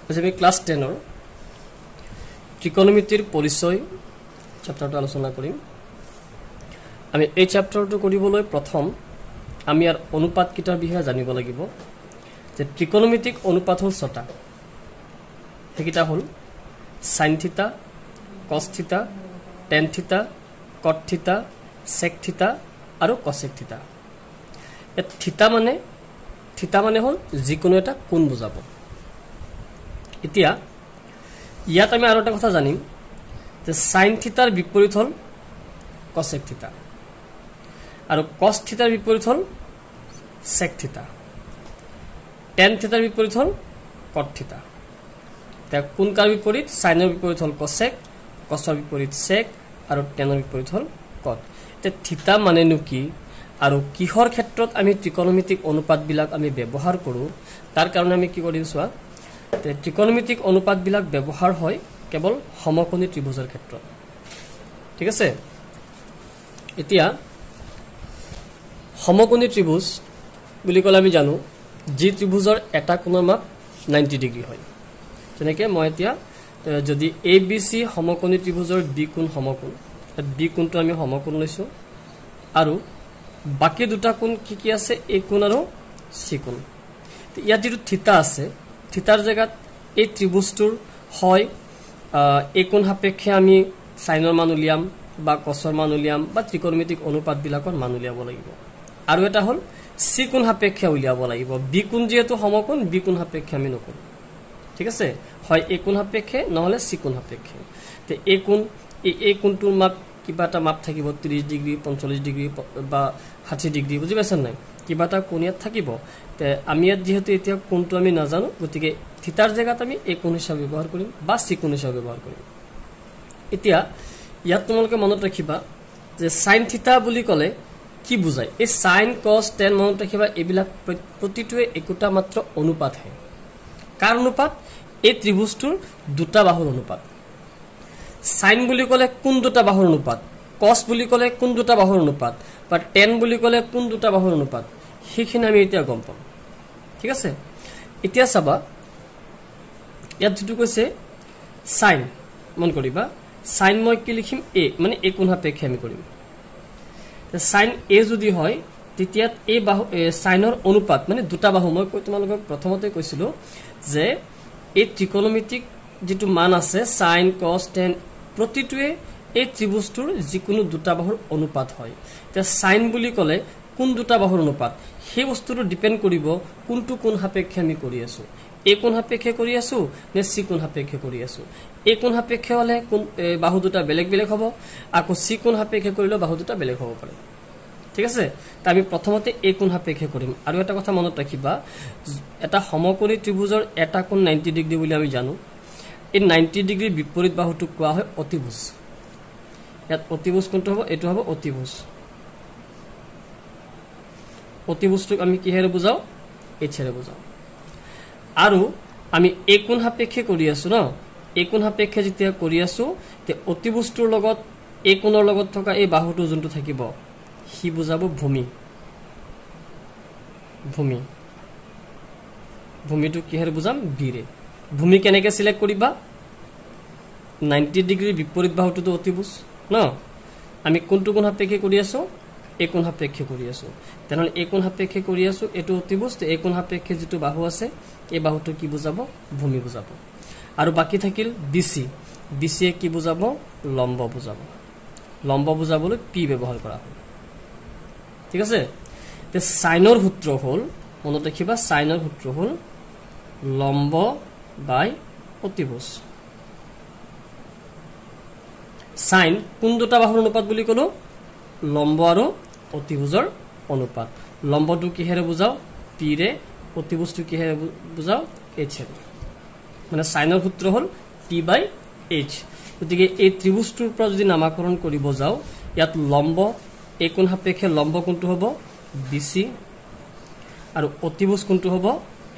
আজি আমি ক্লাস 10 ৰ ত্ৰিকোণমিতিৰ পৰিচয় চেপ্টাৰটো আলোচনা কৰিম। আমি এই চেপ্টাৰটো কৰিবলৈ প্ৰথম আমি ইয়াৰ অনুপাত কিটাৰ বিষয়ে জানিব লাগিব। যে ত্ৰিকোণমিতিক অনুপাত হল 6টা। হেকিটা হল sin থিটা, cos থিটা, tan থিটা, cot থিটা, sec থিটা আৰু cosec থিটা। এই থিটা মানে হল যিকোনো এটা কোণ বুজাব। এতিয়া ইয়াত আমি আৰু এটা কথা জানিম যে sin থিটাৰ বিপৰীত হল cosec থিটা আৰু cos থিটাৰ বিপৰীত হল sec থিটা। tan থিটাৰ বিপৰীত হল cot থিটা। তা কোন কাৰ বিপৰীত সাইনৰ বিপৰীত হল cosec, cosৰ বিপৰীত sec আৰু tanৰ বিপৰীত হল cot। তে থিটা মানেনো কি আৰু কিহৰ ক্ষেত্ৰত আমি ত্ৰিকোণমিতিক অনুপাত বিলাক আমি ব্যৱহাৰ কৰো তাৰ কাৰণে আমি কি কৰিম চোৱা। তে ত্ৰিকোণমিতিক অনুপাত বিলাক ব্যৱহাৰ হয় কেৱল সমকোণী ত্ৰিভুজৰ ক্ষেত্ৰত। ঠিক আছে। এতিয়া সমকোণী ত্ৰিভুজ বুলি ক'লে আমি জানো যি ত্ৰিভুজৰ এটা কোণৰ মাপ 90 ডিগ্ৰী হয়। যেনেকৈ মই এতিয়া যদি ABC সমকোণী ত্ৰিভুজৰ বি কোণ সমকোণ, বি কোণটো আমি সমকোণ লৈছো আৰু বাকি দুটা কোণ কি আছে এ কোণ আৰু সি কোণ। ইয়াত যেটো থিটা আছে থিটাৰ জায়গাত এই ত্ৰিভুজটোৰ হয় এ কোণ সাপেক্ষে আমি সাইনৰ মান উলিয়াম বা cosৰ মান উলিয়াম বা ত্ৰিকোণমিতিক অনুপাত বিলাকৰ মান উলিয়াব লাগিব। আৰু এটা হল সি কোণ সাপেক্ষে উলিয়াব লাগিব। বি কোণ যেহেতু সমকোণ বি কোণ সাপেক্ষে আমি নকৰো। ঠিক আছে। হয় এ কোণ সাপেক্ষে নহলে সি কোণ সাপেক্ষে। তে এই কোণটোৰ মাপ কিবা এটা মাপ থাকিব 30 ডিগ্ৰী 45 ডিগ্ৰী বা 60 ডিগ্ৰী বুজি পাইছেন নাই কিবা এটা কোণ ইয়াত থাকিব। তে আমি ইয়াত যেহেতু এতিয়া কোণটো আমি নাজানো গতিকে থিটাৰ জায়গাত আমি এই কোণ হিচাপে ব্যৱহাৰ কৰিম বা সি কোণ হিচাপে ব্যৱহাৰ কৰিম। এতিয়া ইয়াত তোমালোকে মনত ৰাখিবা যে sin থিটা বুলি ক'লে কি বুজায়। এই sin cos tan মনত ৰাখিবা এইবিলাক প্ৰতিটোৱে একোটা মাত্ৰ অনুপাত হয়। কাৰ অনুপাত এই ত্ৰিভুজটোৰ দুটা বাহুৰ অনুপাত। sin বুলি ক'লে কোন দুটা বাহুৰ অনুপাত, cos বুলি ক'লে কোন দুটা বাহুৰ অনুপাত বা tan বুলি ক'লে কোন দুটা বাহুৰ অনুপাত সেইখিনি আমি এতিয়া গম পাম। ঠিক আছে। এতিয়া চাবা ইয়াত যেটো কৈছে sin মন কৰিবা sin মই কি লিখিম a মানে a কোণ সাপেক্ষে আমি কৰিম। sin a যদি হয় তেতিয়া এই বাহু সাইনৰ অনুপাত মানে দুটা বাহু মই তোমালোকক প্ৰথমতে কৈছিলো যে এই ত্ৰিকোণমিতিক যেটো মান আছে sin cos tan প্ৰতিটোৱে এই ত্ৰিভুজটোৰ যিকোনো দুটা বাহুৰ অনুপাত হয়। তে sin বুলি ক'লে কোন দুটা বাহুৰ অনুপাত সেই বস্তুটো ডিপেন্ড কৰিব কোনটো কোণ সাপেক্ষে আমি কৰি আছো। এ কোণ সাপেক্ষে কৰি আছো নে সি কোণ সাপেক্ষে কৰি আছো। এ কোণ সাপেক্ষে হলে বাহু দুটা বেলেগ বেলেগ হ'ব আকৌ সি কোণ সাপেক্ষে কৰিলে বাহু দুটা বেলেগ হ'ব পাৰে। ঠিক আছে। তা আমি প্ৰথমতে এ কোণ সাপেক্ষে কৰিম। আৰু এটা কথা মনত ৰাখিবা এটা সমকোণী ত্ৰিভুজৰ এটা কোণ 90 ডিগ্ৰী বুলি আমি জানো। এই 90 ডিগ্ৰীৰ বিপৰীত বাহুটোক কোৱা হয় অতিভুজ। ইয়াত অতিভুজ কোনটো হ'ব এটো হ'ব অতিভুজ। অতিভুজটোক আমি কিহেৰে বুজাও এইচেৰে বুজাও। আৰু আমি এ কোণ সাপেক্ষে কৰি আছো ন এ কোণ সাপেক্ষে যেতিয়া কৰি আছো তে অতিভুজটোৰ লগত এ কোণৰ লগত থকা এই বাহুটো যোনটো থাকিব সি বুজাব ভূমি। ভূমিটো কিহেৰে বুজাম বিৰে। ভূমি কেনেকৈ সিলেক্ট কৰিবা 90 ডিগ্ৰীৰ বিপৰীত বাহুটোতো অতিভুজ ন আমি কোনটো কোণ সাপেক্ষে কৰি আছো এ কোণ সাপেক্ষে কৰি আছো। তেনেহলে এ কোণ সাপেক্ষে কৰি আছো এটো অতিভুজ তে এ কোণ সাপেক্ষে যেটো বাহু আছে এই বাহুটো কি বুজাব ভূমি বুজাব। আৰু বাকি থাকিল বিসি। বিসিয়ে কি বুজাব লম্ব বুজাব। লম্ব বুজাবলৈ পি ব্যৱহাৰ কৰা হয়। ঠিক আছে। তে সাইনৰ সূত্ৰ হল মনত ৰাখিবা সাইনৰ সূত্ৰ হল লম্ব বাই অতিভুজ। সাইন কোন দুটা বাহুৰ অনুপাত বুলি ক'লো লম্ব আৰু অতিভুজৰ অনুপাত। লম্বটো কিহেৰে বুজাও পি ৰে, অতিভুজটো কিহেৰে বুজাও এইচ ৰে। মানে সাইনৰ সূত্ৰ হল পি বাই এইচ। গতিকে এই ত্ৰিভুজটোৰ পৰা যদি নামাকৰণ কৰিব যাও ইয়াত লম্ব এ কোণ সাপেক্ষে লম্ব কোনটো হ'ব বিসি আৰু অতিভুজ কোনটো হ'ব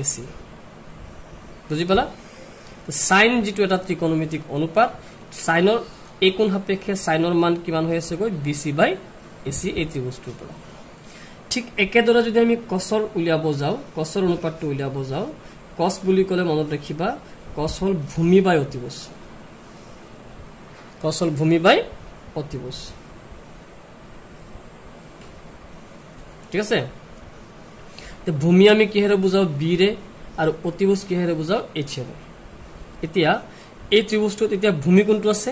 এসি। বুজি পালা। সাইন যেটো এটা ত্ৰিকোণমিতিক অনুপাত সাইনৰ এ কোণ সাপেক্ষে সাইনৰ মান কিমান হৈ আছে গৈ বিসি বাই এসি এই ত্ৰিভুজটোৰ পৰা। ঠিক একেদৰে যদি আমি cosৰ উলিয়াব যাও cosৰ অনুপাতটো উলিয়াব যাও cos বুলি ক'লে মনত ৰাখিবা কস হল ভূমি বাই অতিভুজ কস হল ভূমি বাই অতিভুজ ঠিক আছে তো ভূমি আমি কিহেৰে বুজাও বি ৰে আৰু অতিভুজ কিহেৰে বুজাও এইচ ৰে এতিয়া এই ত্ৰিভুজটোত এতিয়া ভূমি কোনটো আছে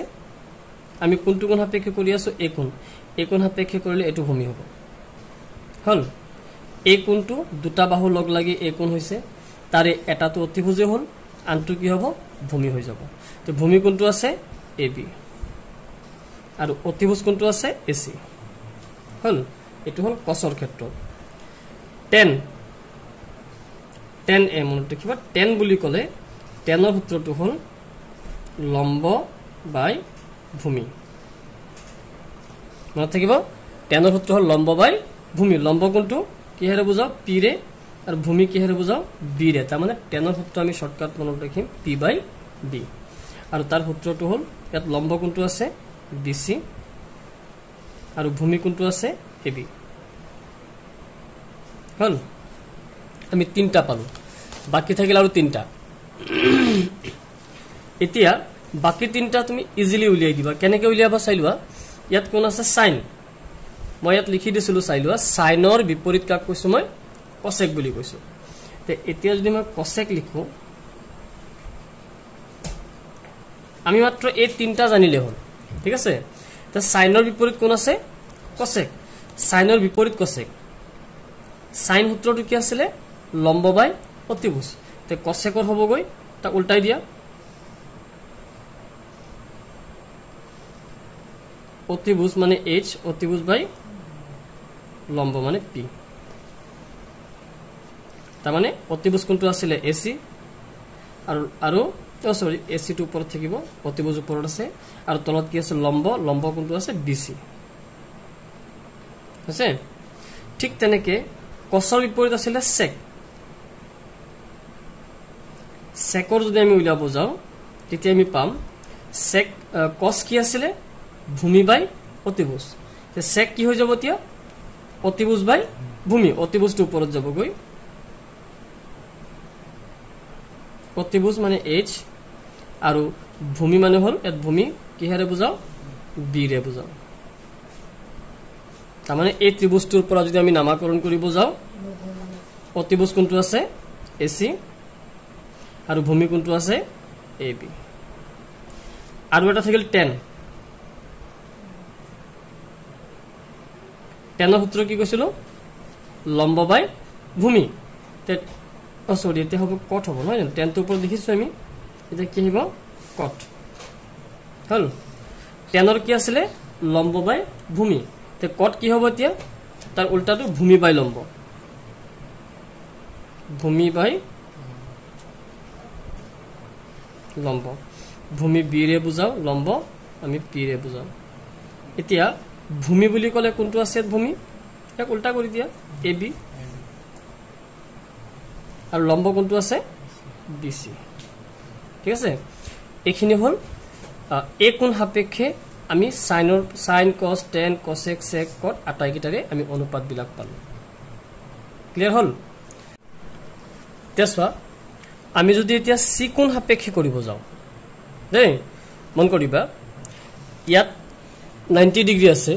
আমি কোনটো কোণ সাপেক্ষে কৰি আছো এই কোণ সাপেক্ষে কৰিলে এটো ভূমি হ'ব হল এই কোণটো দুটা বাহু লগ লাগি এই কোণ হৈছে তাৰে এটাটো অতিভুজে হল আনটো কি হ'ব ভূমি হৈ যাব তো ভূমি কোণটো আছে এ বি আৰু অতিভুজ কোণটো আছে এ সি হল এটো হল কসৰ ক্ষেত্ৰত tan a মনত ৰাখিবা tan বুলি ক'লে tanৰ সূত্ৰটো হল লম্ব বাই ভূমি মনত থাকিব tanৰ সূত্ৰ হল লম্ব বাই ভূমি লম্ব কোণটো কিহেৰে বুজাও p ৰে আৰু ভূমি কিহেৰে বুজাও b ৰে তাৰ মানে tanৰ সূত্ৰ আমি শৰ্টকাট মনত ৰাখিম p বাই b আৰু তাৰ সূত্ৰটো হল ইয়াত লম্ব কোণটো আছে bc আৰু ভূমি কোণটো আছে ab হল আমি তিনটা পালো বাকি থাকিল আৰু তিনটা এতিয়া বাকি তিনটা তুমি ইজিলি উলিয়াই দিবা কেনেকৈ উলিয়াবা চাইলোৱা ইয়াত কোন আছে সাইন মই ইয়াত লিখি দিছিলো চাইলোৱা সাইনৰ বিপৰীত কাক কৈছো মই কসেক বুলি কৈছো তে এতিয়া যদি মই কসেক লিখো আমি মাত্ৰ এই তিনটা জানিলে হল ঠিক আছে তে সাইনৰ বিপৰীত কোন আছে কসেক সাইনৰ বিপৰীত কসেক সাইন সূত্ৰটো কি আছিল লম্ব বাই অতিভুজ তে কসেকৰ হ'ব গৈ তা উল্টাই দিয়া অতিভুজ মানে h অতিভুজ বাই লম্ব মানে p তা মানে অতিভুজ কোনটো আছিল ac আৰু সৰি ac টো ওপৰত থাকিব অতিভুজ ওপৰত আছে আৰু তলত কি আছে লম্ব কোনটো আছে bc আছে ঠিক তেনেকে কসৰ বিপৰীত আছিল sec সেকৰ যদি আমি উলিয়াব যাও তেতিয়া আমি পাম sec cos কি আছিল ভূমি বাই অতিভুজ তে sec কি হৈ যাব এতিয়া অতিভুজ বাই ভূমি অতিভুজটো ওপৰত যাব গৈ অতিভুজ মানে h আৰু ভূমি মানে হল এত ভূমি কিহেৰে বুজাও b ৰে বুজাও তাৰ মানে এই ত্ৰিভুজটোৰ পৰা যদি আমি নামাকৰণ কৰিব যাও অতিভুজ কোনটো আছে ac আৰু ভূমি কোনটো আছে ab আৰু এটা থাকিল tan tanৰ সূত্ৰ কি কৈছিলো লম্ব বাই ভূমি তে সৰি এতে হ'ব কট হ'ব নহয় tan টো ওপৰত দেখিছো আমি এটা কি হ'ব কট হল tanৰ কি আছিল লম্ব বাই ভূমি তে কট কি হ'ব এতিয়া তাৰ উল্টাটো ভূমি বাই লম্ব ভূমি বাই লম্ব ভূমি b ৰে বুজাও লম্ব আমি p ৰে বুজাও এতিয়া ভূমি বুলি ক'লে কোনটো আছে ভূমি এক উল্টা কৰি দিয়া ab আৰু লম্ব কোনটো আছে bc ঠিক আছে এখিনি হল এই কোণ সাপেক্ষে আমি sine cos tan cosec sec cot আটাইকিটাৰে আমি অনুপাত বিলাক পালো ক্লিয়াৰ হল তেছৱা আমি যদি এতিয়া সি কোণ সাপেক্ষে কৰিব যাও দেই মন কৰিবা ইয়াত 90 ডিগ্ৰী আছে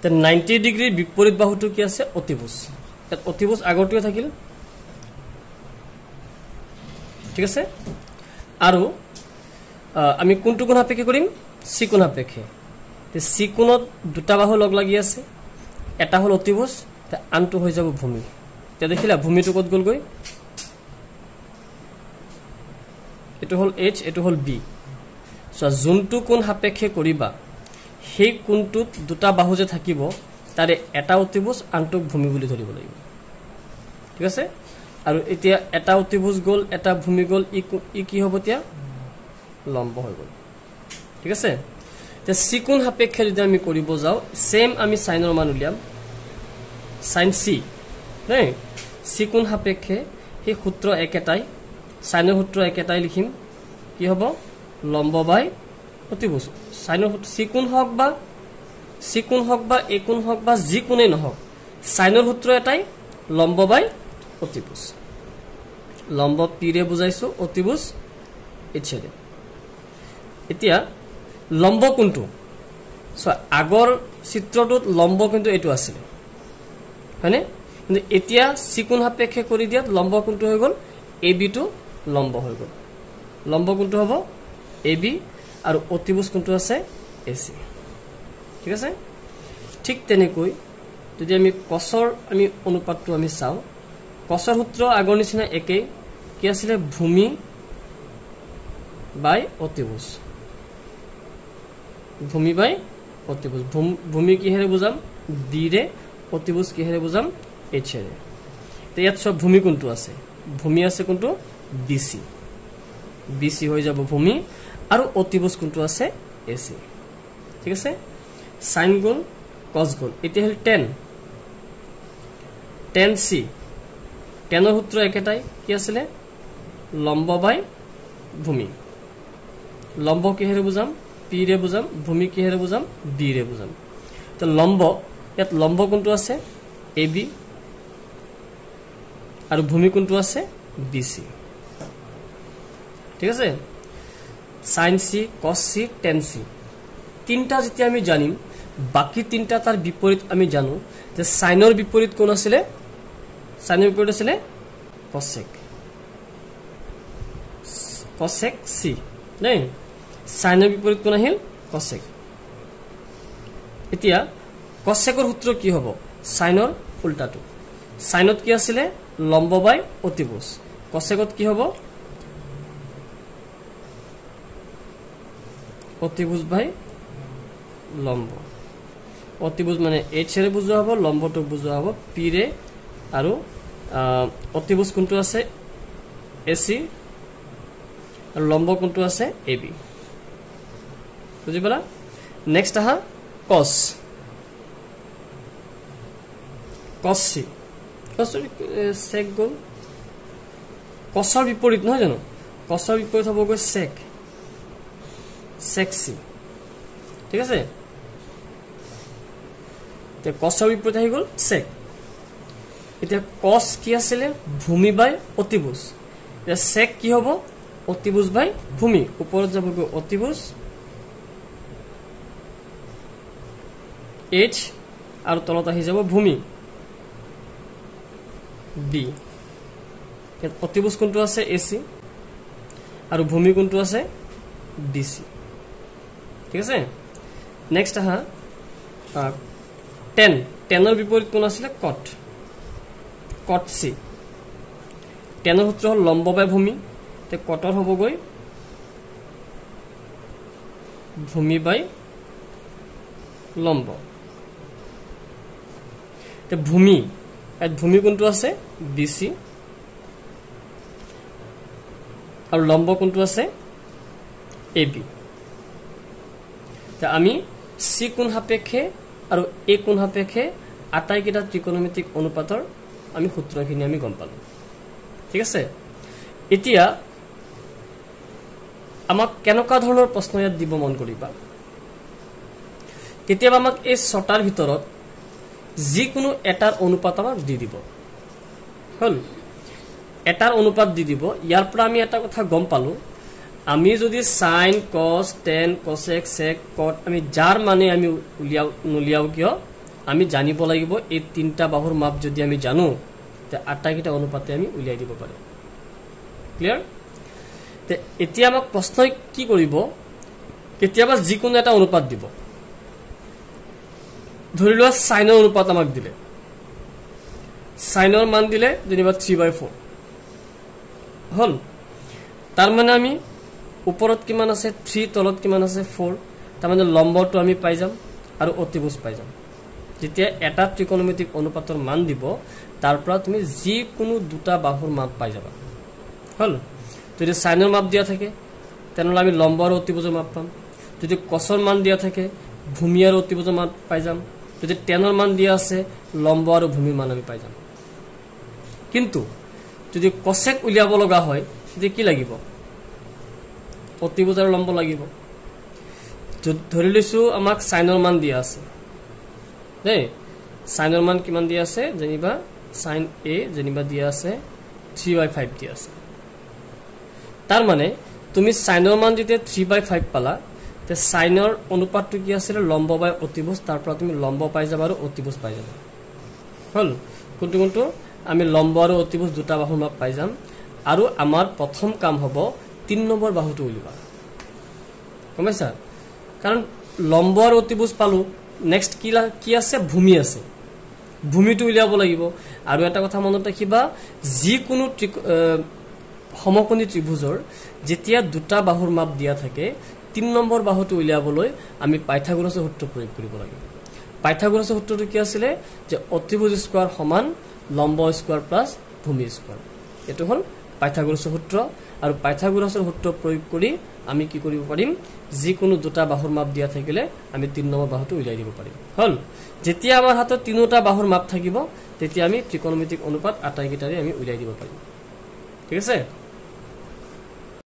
তে 90 ডিগ্ৰী বিপৰীত বাহুটো কি আছে অতিভুজ ইয়াত অতিভুজ আগৰটোৱে থাকিল ঠিক আছে আৰু আমি কোনটো কোণ সাপেক্ষে কৰিম সি কোণ সাপেক্ষে তে সি কোণত দুটা বাহু লগ লাগি আছে এটা হল অতিভুজ তে আনটো হৈ যাব ভূমি তে দেখিলা ভূমিটো কত গল গৈ এটো হল h এটো হল b সো যোনটো কোণ সাপেক্ষে কৰিবা সেই কোণটোত দুটা বাহু যে থাকিব তাৰে এটা অতিভুজ আনটো ভূমি বুলি ধৰিব লাগিব ঠিক আছে আৰু এতিয়া এটা অতিভুজ গল এটা ভূমি গল ই কি হ'ব এতিয়া লম্ব হৈ গল ঠিক আছে তে সি কোণ সাপেক্ষে যদি আমি কৰিব যাও সেম আমি সাইনৰ মান উলিয়াম সাইন c নাই সি কোণ সাপেক্ষে এই সূত্ৰ একেটাই সাইনৰ সূত্ৰ একেটাই লিখিম কি হ'ব লম্ব বাই অতিভুজ সাইনৰ সি কোণ হওক বা এ কোণ হওক বা যি কোণে নহওক সাইনৰ সূত্ৰ এটাই লম্ব বাই অতিভুজ লম্ব p ৰে বুজাইছো অতিভুজ এইচেৰে এতিয়া লম্ব কোনটো সো আগৰ চিত্ৰটোত লম্ব কিন্তু এটো আছিল হয়নে কিন্তু এতিয়া চিকোণ সাপেক্ষে কৰি দিয়াত লম্ব কোনটো হৈ গল এবি টো লম্ব হৈ গল লম্ব কোনটো হ'ব এবি আৰু অতিভুজ কোনটো আছে এসি ঠিক আছে ঠিক তেনেকৈ যদি আমি কসৰ আমি অনুপাতটো আমি চাও কসৰ সূত্ৰ আগৰ নিচিনা একেই কি আছিল ভূমি বাই অতিভুজ ভূমি বাই অতিভুজ ভূমি কিহেৰে বুজাম বি ৰে অতিভুজ কিহেৰে বুজাম এইচ ৰে তে ইয়াত সব ভূমি কোনটো আছে ভূমি আছে কোনটো বিসি বিসি হৈ যাব ভূমি আৰু অতিভুজ কোনটো আছে এসি ঠিক আছে sin গুণ cos গুণ এতিয়া হল tan tan c tan এর সূত্র একেটাই কি আছিল লম্ব বাই ভূমি লম্ব কিহেৰে বুজাম পি ৰে বুজাম ভূমি কিহেৰে বুজাম বি ৰে বুজাম তো লম্ব ইয়াত লম্ব কোনটো আছে এবি আৰু ভূমি কোনটো আছে বিসি ঠিক আছে sin c cos c tan c তিনটা যেতিয়া আমি জানিম বাকি তিনটা তার বিপরীত আমি জানো যে সাইনৰ বিপৰীত কোন আছিল সাইনৰ বিপৰীত আছিল cosec cosec c নাই সাইনৰ বিপৰীত কোন আহিল cosec এতিয়া cosecৰ সূত্ৰ কি হ'ব সাইনৰ উল্টাটো সাইনত কি আছিল লম্ব বাই অতিভুজ cosecত কি হ'ব অতিভুজ বাই লম্ব অতিভুজ মানে এইচ ৰে বুজোৱা হ'ব লম্বটো বুজোৱা হ'ব পি ৰে আৰু অতিভুজ কোনটো আছে এসি আৰু লম্ব কোনটো আছে এবি বুজি পালা নেক্সট আহা cos cos c cos sec গল cosৰ বিপৰীত নহয় জানো cosৰ বিপৰীত হ'ব গৈ sec sec c ঠিক আছে তে cosৰ বিপৰীত আহি গল sec এতিয়া cos কি আছিল ভূমি বাই অতিভুজ এতিয়া sec কি হ'ব অতিভুজ বাই ভূমি ওপৰত যাব গৈ অতিভুজ h আৰু তলত আহি যাব ভূমি b অতিভুজ কোনটো আছে ac আৰু ভূমি কোনটো আছে bc ঠিক আছে নেক্সট আহা tan tanৰ বিপৰীত কোন আছিল cot cot c tanৰ সূত্ৰ হল লম্ব বাই ভূমি তে cotৰ হ'ব গৈ ভূমি বাই লম্ব তে ভূমি এত ভূমি কোনটো আছে bc আৰু লম্ব কোনটো আছে ab তে আমি c কোণ সাপেক্ষে আৰু a কোণ সাপেক্ষে আটাইকেইটা ত্ৰিকোণমিতিক অনুপাতৰ আমি সূত্ৰখিনি আমি গম পালো ঠিক আছে এতিয়া আমাক কেনেকুৱা ধৰণৰ প্ৰশ্ন ইয়াত দিব মন কৰিবা কেতিয়াবা আমাক এই ছটাৰ ভিতৰত যিকোনো এটাৰ অনুপাত আমাক দি দিব হল এটাৰ অনুপাত দি দিব ইয়াৰ পৰা আমি এটা কথা গম পালো আমি যদি sin cos tan cosec sec cot আমি যাৰ মানে আমি উলিয়াও কিয় আমি জানিব লাগিব এই তিনটা বাহুৰ মাপ যদি আমি জানো তে আটাইকেইটা অনুপাতে আমি উলিয়াই দিব পাৰো ক্লিয়াৰ তে এতিয়া আমাক প্ৰশ্নই কি কৰিব কেতিয়াবা যিকোনো এটা অনুপাত দিব ধৰি লোৱা সাইনৰ অনুপাত আমাক দিলে সাইনৰ মান দিলে যেনিবা 3/4 হল তাৰ মানে আমি ওপৰত কিমান আছে 3 তলত কিমান আছে 4 তাৰ মানে লম্বটো আমি পাই যাম আৰু অতিভুজ পাই যাম যেতিয়া এটা ত্ৰিকোণমিতিক অনুপাতৰ মান দিব তাৰ পৰা তুমি যিকোনো দুটা বাহুৰ মাপ পাই যাবা হল যদি সাইনৰ মাপ দিয়া থাকে তেনলে আমি লম্ব আৰু অতিভুজৰ মাপ পাম যদি cosৰ মান দিয়া থাকে ভূমি আৰু অতিভুজৰ মাপ পাই যাম যদি tanৰ মান দিয়া আছে লম্ব আৰু ভূমিৰ মান আমি পাই যাম কিন্তু যদি cosec উলিয়াব লগা হয় তেতিয়া কি লাগিব অতিভুজ আৰু লম্ব লাগিব ধৰি লৈছো আমাক সাইনৰ মান দিয়া আছে দেই সাইনৰ মান কিমান দিয়া আছে যেনিবা sin a যেনিবা দিয়া আছে 3/5 দিয়া আছে তাৰ মানে তুমি সাইনৰ মান যেতিয়া 3/5 পালা তে সাইনৰ অনুপাতটো কি আছিল লম্ব বাই অতিভুজ তাৰ পৰা তুমি লম্ব পাই যাবা আৰু অতিভুজ পাই যাবা হল কোনটো কোনটো আমি লম্ব আৰু অতিভুজ দুটা বাহুৰ মাপ পাই যাম আৰু আমাৰ প্ৰথম কাম হ'ব 3 নম্বৰ বাহুটো উলিবা কমেছা কাৰণ লম্ব আৰু অতিভুজ পালো নেক্সট কি আছে ভূমি আছে ভূমিটো উলিয়াব লাগিব আৰু এটা কথা মনত ৰাখিবা যিকোনো সমকোণী ত্ৰিভুজৰ যেতিয়া দুটা বাহুৰ মাপ দিয়া থাকে 3 নম্বৰ বাহুটো উলিয়াবলৈ আমি পাইথাগোৰাছৰ সূত্ৰ প্ৰয়োগ কৰিব লাগিব পাইথাগোৰাছৰ সূত্ৰটো কি আছিল যে অতিভুজ স্কয়াৰ সমান লম্ব স্কয়াৰ প্লাস ভূমি স্কয়াৰ এটো হল পাইথাগোৰাছৰ সূত্ৰ আৰু পাইথাগোৰাছৰ সূত্ৰ প্ৰয়োগ কৰি আমি কি কৰিব পাৰিম যিকোনো দুটা বাহুৰ মাপ দিয়া থাকিলে আমি 3 নম্বৰ বাহুটো উলিয়াই দিব পাৰিম হল যেতিয়া আমাৰ হাতত তিনিটা বাহুৰ মাপ থাকিব তেতিয়া আমি ত্ৰিকোণমিতিক অনুপাত আটাইকেইটাৰে আমি উলিয়াই দিব পাৰিম ঠিক আছে